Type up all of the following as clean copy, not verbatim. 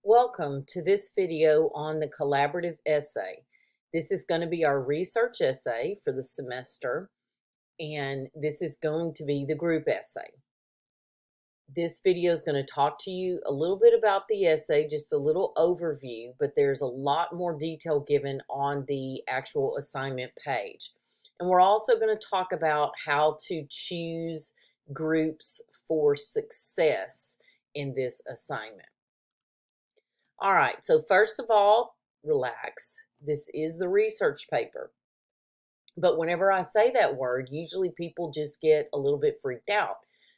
Welcome to this video on the collaborative essay. This is going to be our research essay for the semester, and this is going to be the group essay. This video is going to talk to you a little bit about the essay, just a little overview, but there's a lot more detail given on the actual assignment page. And we're also going to talk about how to choose groups for success in this assignment. All right, so first of all, relax. This is the research paper. But whenever I say that word, usually people just get a little bit freaked out.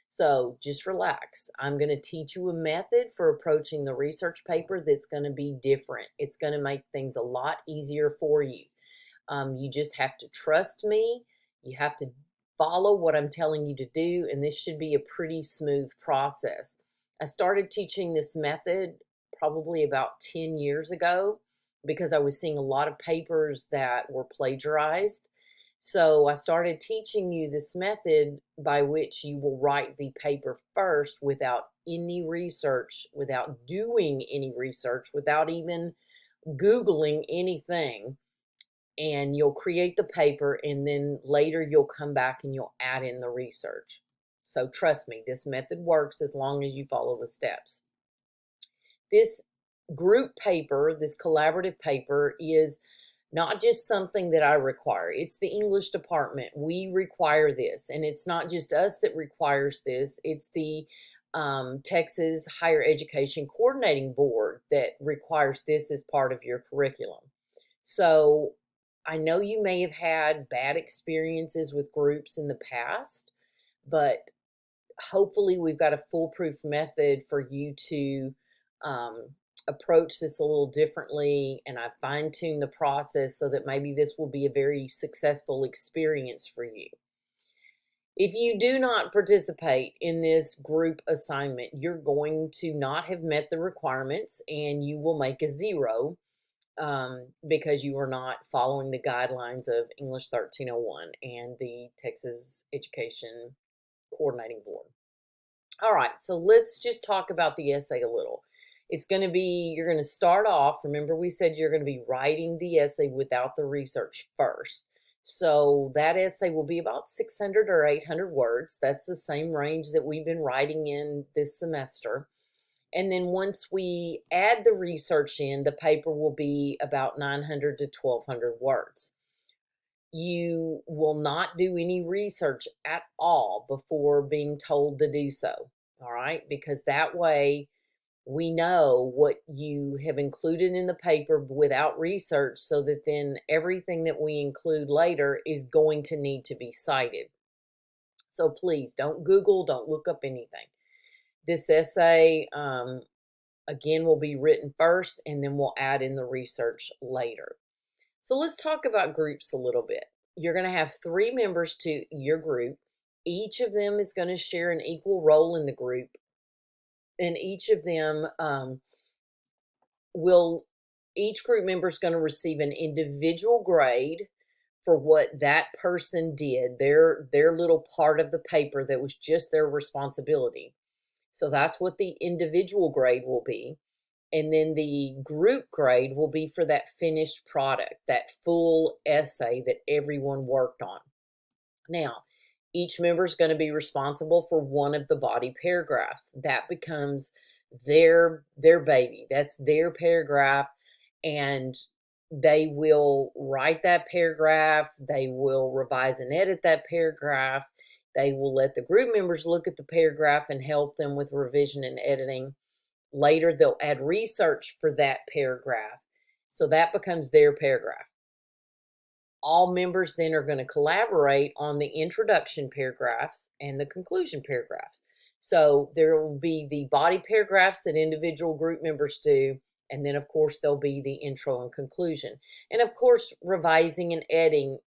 So just relax. I'm going to teach you a method for approaching the research paper that's going to be different. It's going to make things a lot easier for you. You just have to trust me. You have to follow what I'm telling you to do, and this should be a pretty smooth process. I started teaching this method probably about 10 years ago because I was seeing a lot of papers that were plagiarized. So I started teaching you this method by which you will write the paper first without any research, without doing any research, without even Googling anything, and you'll create the paper, and then later you'll come back and you'll add in the research. So trust me, this method works as long as you follow the steps. This group paper, this collaborative paper, is not just something that I require. It's the English department. We require this, and it's not just us that requires this. It's the Texas Higher Education Coordinating Board that requires this as part of your curriculum. So I know you may have had bad experiences with groups in the past, but hopefully we've got a foolproof method for you to approach this a little differently, and I've fine-tuned the process so that maybe this will be a very successful experience for you. If you do not participate in this group assignment, you're going to not have met the requirements and you will make a 0 because you are not following the guidelines of English 1301 and the Texas Education Coordinating Board. All right, so let's just talk about the essay a little. It's going to be, you're going to start off, remember we said you're going to be writing the essay without the research first. So that essay will be about 600 or 800 words. That's the same range that we've been writing in this semester. And then once we add the research in, the paper will be about 900 to 1200 words. You will not do any research at all before being told to do so, all right? Because that way we know what you have included in the paper without research, so that then everything that we include later is going to need to be cited. So please don't Google, don't look up anything. This essay, again, will be written first, and then we'll add in the research later. So let's talk about groups a little bit. You're going to have 3 members to your group. Each of them is going to share an equal role in the group, and each of them each group member is going to receive an individual grade for what that person did, their little part of the paper that was just their responsibility. So that's what the individual grade will be. And then the group grade will be for that finished product, that full essay that everyone worked on. Now, each member is going to be responsible for one of the body paragraphs. That becomes their baby. That's their paragraph, and they will write that paragraph. They will revise and edit that paragraph. They will let the group members look at the paragraph and help them with revision and editing. Later, they'll add research for that paragraph. So that becomes their paragraph. All members then are going to collaborate on the introduction paragraphs and the conclusion paragraphs. So there will be the body paragraphs that individual group members do, and then of course there'll be the intro and conclusion. And of course, revising and editing,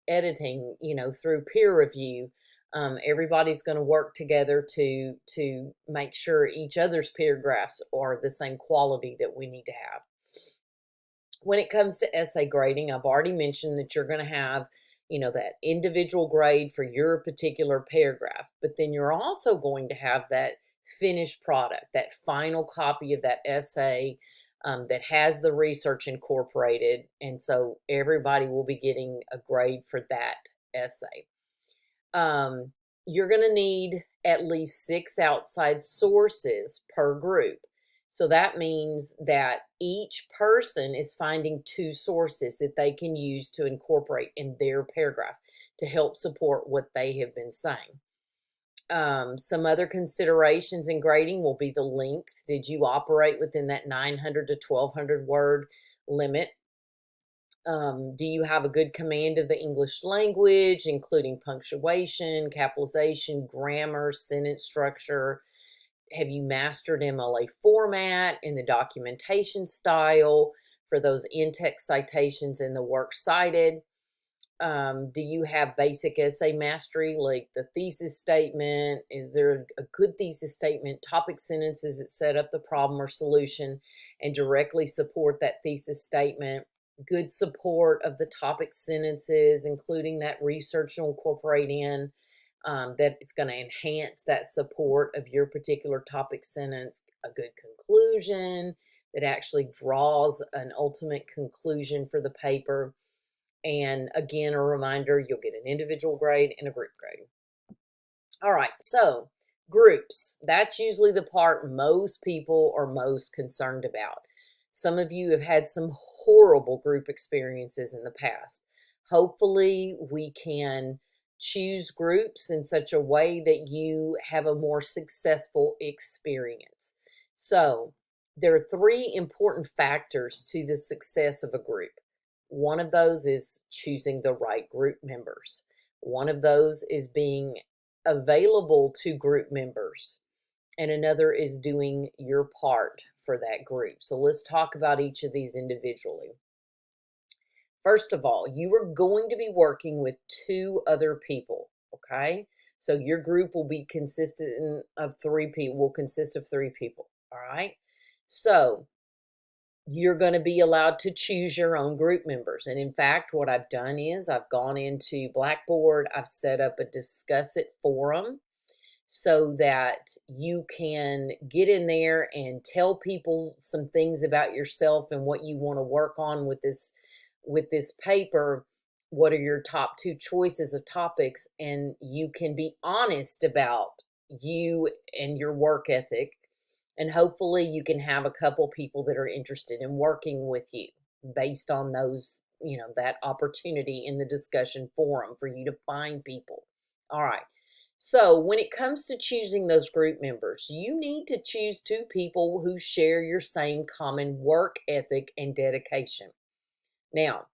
through peer review. Everybody's going to work together to make sure each other's paragraphs are the same quality that we need to have. When it comes to essay grading, I've already mentioned that you're going to have, that individual grade for your particular paragraph, but then you're also going to have that finished product, that final copy of that essay, that has the research incorporated. And so everybody will be getting a grade for that essay. You're going to need at least 6 outside sources per group. So that means that each person is finding 2 sources that they can use to incorporate in their paragraph to help support what they have been saying. Some other considerations in grading will be the length. Did you operate within that 900 to 1200 word limit? Do you have a good command of the English language, including punctuation, capitalization, grammar, sentence structure? Have you mastered MLA format and the documentation style for those in-text citations and the works cited? Do you have basic essay mastery, like the thesis statement? Is there a good thesis statement, topic sentences that set up the problem or solution and directly support that thesis statement? Good support of the topic sentences, including that research you'll incorporate in, that it's going to enhance that support of your particular topic sentence. A good conclusion that actually draws an ultimate conclusion for the paper. And again, a reminder, you'll get an individual grade and a group grade. All right, so groups. That's usually the part most people are most concerned about. Some of you have had some horrible group experiences in the past. Hopefully, we can choose groups in such a way that you have a more successful experience. So, there are 3 important factors to the success of a group. One of those is choosing the right group members. One of those is being available to group members. And another is doing your part for that group. So let's talk about each of these individually. First of all, you are going to be working with 2 other people, okay? So your group will be consistent of 3 people, will consist of 3 people, all right? So you're going to be allowed to choose your own group members. And in fact, what I've done is I've gone into Blackboard, I've set up a Discuss It forum so that you can get in there and tell people some things about yourself and what you want to work on with this paper. What are your top 2 choices of topics? And you can be honest about you and your work ethic. And hopefully you can have a couple people that are interested in working with you based on those, that opportunity in the discussion forum for you to find people. All right. So when it comes to choosing those group members, you need to choose 2 people who share your same common work ethic and dedication. Now,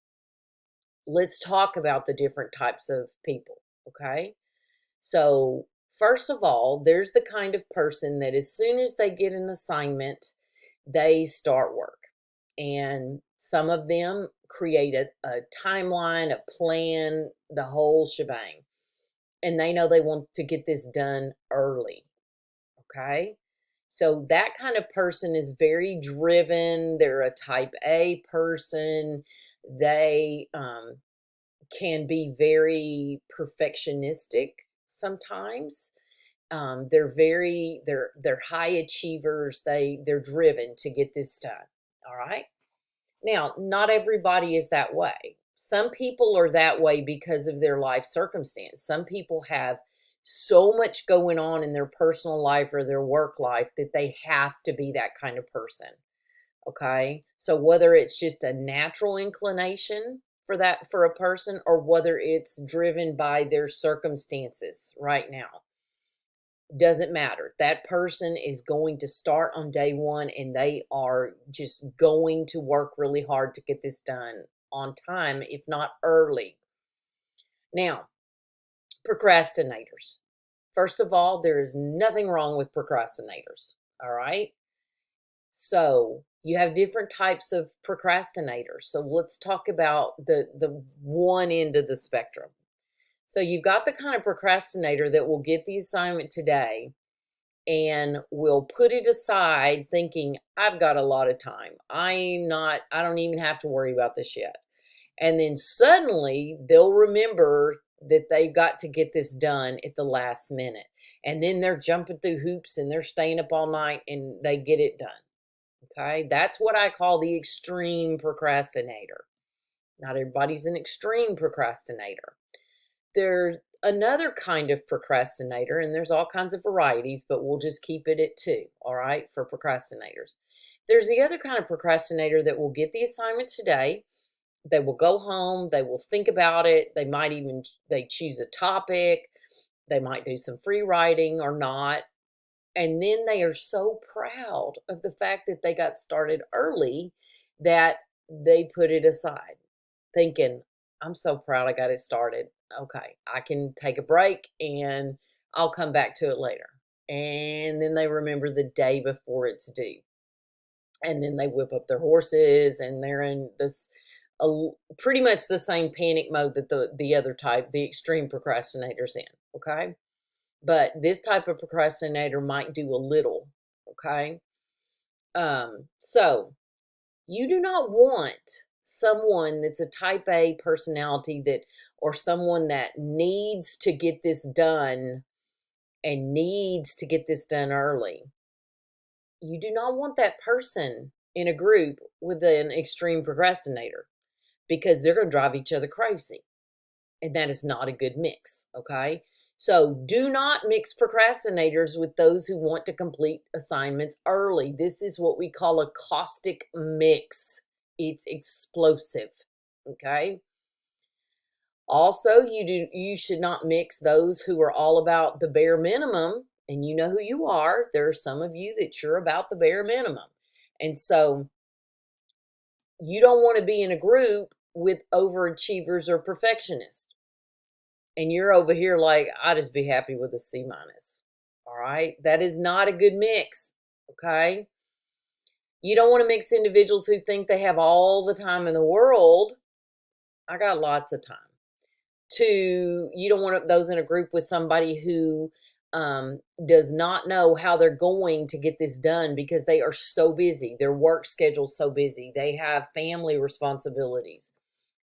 let's talk about the different types of people, okay? So first of all, there's the kind of person that as soon as they get an assignment, they start work. And some of them create a timeline, a plan, the whole shebang. And they know they want to get this done early, okay? So that kind of person is very driven. They're a type A person. They can be very perfectionistic sometimes. They're high achievers. They're driven to get this done. All right. Now, not everybody is that way. Some people are that way because of their life circumstance. Some people have so much going on in their personal life or their work life that they have to be that kind of person. Okay. So whether it's just a natural inclination for a person or whether it's driven by their circumstances right now, doesn't matter. That person is going to start on day 1 and they are just going to work really hard to get this done on time, if not early. Now, procrastinators. First of all, there is nothing wrong with procrastinators. All right. So you have different types of procrastinators. So let's talk about the one end of the spectrum. So you've got the kind of procrastinator that will get the assignment today and will put it aside thinking, I've got a lot of time. I don't even have to worry about this yet. And then suddenly they'll remember that they've got to get this done at the last minute. And then they're jumping through hoops and they're staying up all night and they get it done. Okay, that's what I call the extreme procrastinator. Not everybody's an extreme procrastinator. There's another kind of procrastinator, and there's all kinds of varieties, but we'll just keep it at two, all right, for procrastinators. There's the other kind of procrastinator that will get the assignment today. They will go home, they will think about it, they might even they choose a topic, they might do some free writing or not, and then they are so proud of the fact that they got started early that they put it aside, thinking, I'm so proud I got it started. Okay, I can take a break and I'll come back to it later. And then they remember the day before it's due. And then they whip up their horses and they're in this pretty much the same panic mode that the other type, the extreme procrastinators in. Okay. But this type of procrastinator might do a little. Okay. So you do not want someone that's a type A personality that, or someone that needs to get this done and needs to get this done early. You do not want that person in a group with an extreme procrastinator because they're going to drive each other crazy. And that is not a good mix. Okay. So do not mix procrastinators with those who want to complete assignments early. This is what we call a caustic mix. It's explosive. Okay. Also, you should not mix those who are all about the bare minimum, and you know who you are. There are some of you that you're about the bare minimum. And so you don't want to be in a group with overachievers or perfectionists. And you're over here like, I just be happy with a C minus. All right. That is not a good mix. Okay. You don't want to mix individuals who think they have all the time in the world. I got lots of time. You don't want those in a group with somebody who does not know how they're going to get this done because they are so busy. Their work schedule's so busy. They have family responsibilities.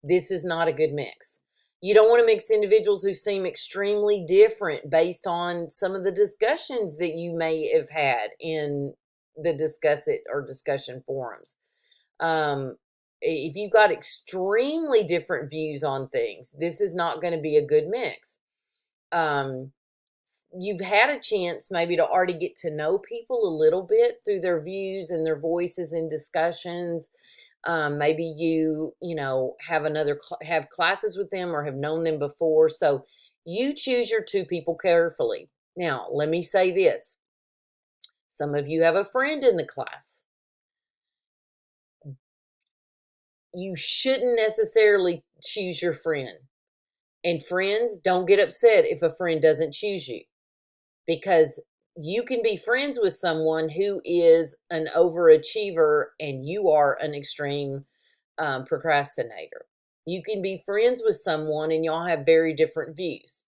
This is not a good mix. You don't want to mix individuals who seem extremely different based on some of the discussions that you may have had in the discuss it or discussion forums. If you've got extremely different views on things, this is not going to be a good mix. You've had a chance maybe to already get to know people a little bit through their views and their voices in discussions. Maybe you have classes with them or have known them before. So you choose your two people carefully. Now, let me say this. Some of you have a friend in the class. You shouldn't necessarily choose your friend. And friends, don't get upset if a friend doesn't choose you, because you can be friends with someone who is an overachiever and you are an extreme procrastinator. You can be friends with someone and y'all have very different views.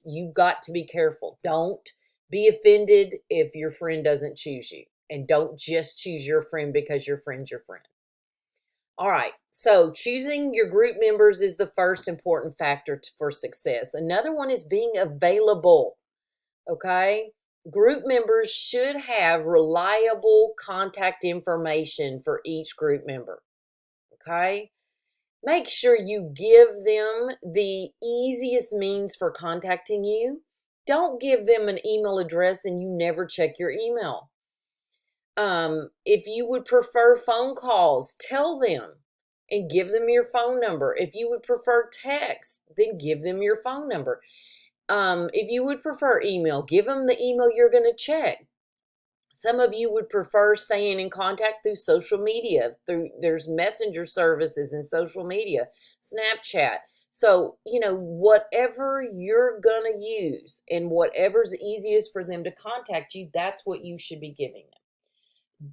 You've got to be careful. Don't be offended if your friend doesn't choose you, and don't just choose your friend because your friend's your friend. All right, so choosing your group members is the first important factor for success. Another one is being available, okay? Group members should have reliable contact information for each group member, okay? Make sure you give them the easiest means for contacting you. Don't give them an email address and you never check your email. If you would prefer phone calls, tell them and give them your phone number. If you would prefer text, then give them your phone number. If you would prefer email, give them the email you're going to check. Some of you would prefer staying in contact through social media. There's messenger services and social media, Snapchat. So, whatever you're going to use and whatever's easiest for them to contact you, that's what you should be giving them.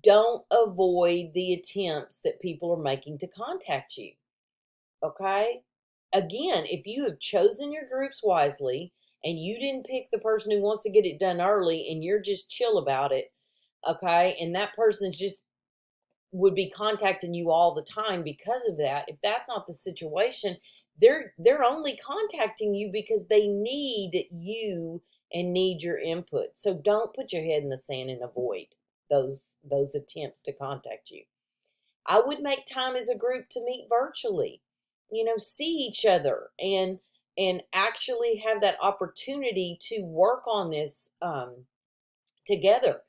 Don't avoid the attempts that people are making to contact you. Okay? Again, if you have chosen your groups wisely and you didn't pick the person who wants to get it done early and you're just chill about it, okay, and that person just would be contacting you all the time because of that, if that's not the situation, they're only contacting you because they need you and need your input. So don't put your head in the sand and avoid. those attempts to contact you. I would make time as a group to meet virtually, see each other and actually have that opportunity to work on this together.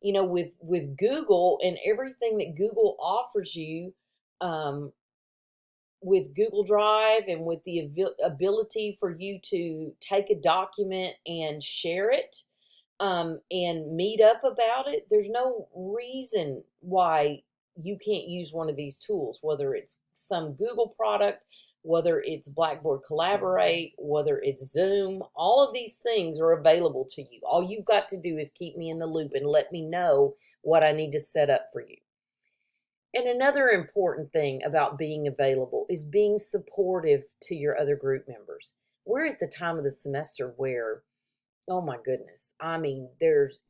With Google and everything that Google offers you, um, with Google Drive and with the ability for you to take a document and share it, and meet up about it, there's no reason why you can't use one of these tools, whether it's some Google product, whether it's Blackboard Collaborate, whether it's Zoom. All of these things are available to you. All you've got to do is keep me in the loop and let me know what I need to set up for you. And another important thing about being available is being supportive to your other group members. We're at the time of the semester where, oh my goodness, I mean,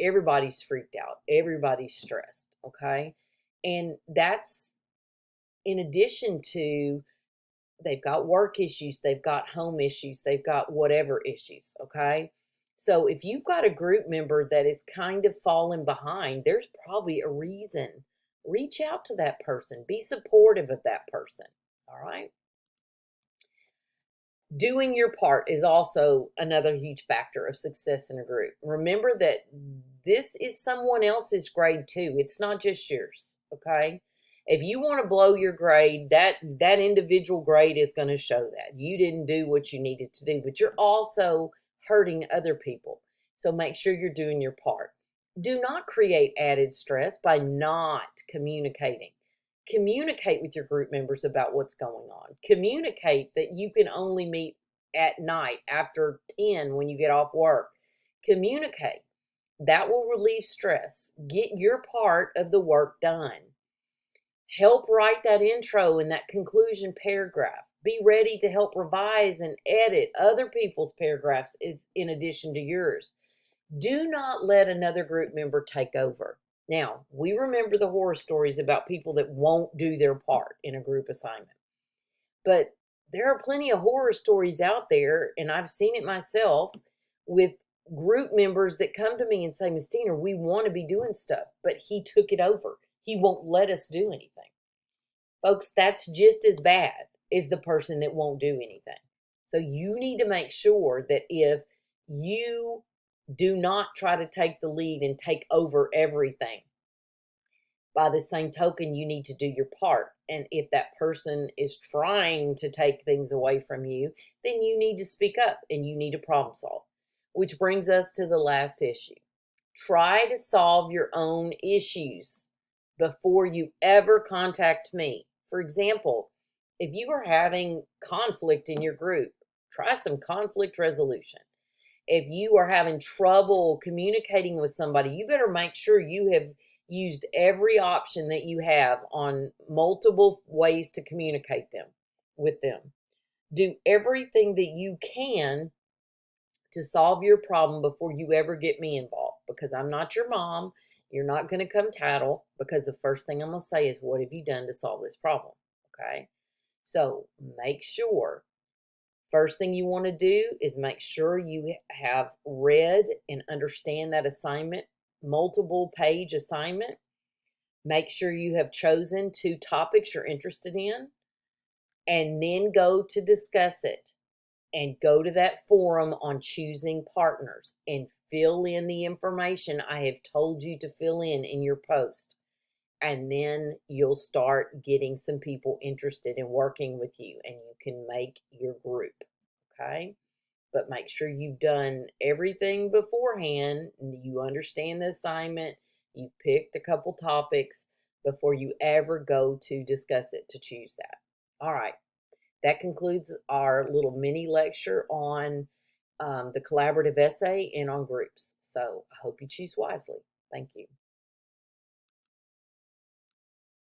everybody's freaked out, everybody's stressed, okay? And that's in addition to they've got work issues, they've got home issues, they've got whatever issues, okay? So if you've got a group member that is kind of falling behind, there's probably a reason. Reach out to that person, be supportive of that person, all right? Doing your part is also another huge factor of success in a group. Remember that this is someone else's grade too. It's not just yours, okay? If you want to blow your grade, that individual grade is going to show that. You didn't do what you needed to do, but you're also hurting other people. So make sure you're doing your part. Do not create added stress by not communicating. Communicate with your group members about what's going on. Communicate that you can only meet at night after 10 when you get off work. Communicate. That will relieve stress. Get your part of the work done. Help write that intro and that conclusion paragraph. Be ready to help revise and edit other people's paragraphs in addition to yours. Do not let another group member take over. Now, we remember the horror stories about people that won't do their part in a group assignment. But there are plenty of horror stories out there, and I've seen it myself, with group members that come to me and say, Miss Tina, we want to be doing stuff, but he took it over. He won't let us do anything. Folks, that's just as bad as the person that won't do anything. So you need to make sure that if you do not try to take the lead and take over everything, by the same token, you need to do your part. And if that person is trying to take things away from you, then you need to speak up and you need to problem solve. Which brings us to the last issue. Try to solve your own issues before you ever contact me. For example, if you are having conflict in your group, try some conflict resolution. If you are having trouble communicating with somebody, you better make sure you have used every option that you have on multiple ways to communicate with them. Do everything that you can to solve your problem before you ever get me involved, because I'm not your mom. You're not going to come tattle, because the first thing I'm going to say is, what have you done to solve this problem? Okay. So make sure, first thing you want to do is make sure you have read and understand that assignment, multiple page assignment. Make sure you have chosen 2 topics you're interested in, and then go to discuss it. And go to that forum on choosing partners and fill in the information I have told you to fill in your post. And then you'll start getting some people interested in working with you, and you can make your group. Okay? But make sure you've done everything beforehand. You understand the assignment. You've picked a couple topics before you ever go to discuss it, to choose that. All right. That concludes our little mini lecture on the collaborative essay and on groups. So I hope you choose wisely. Thank you.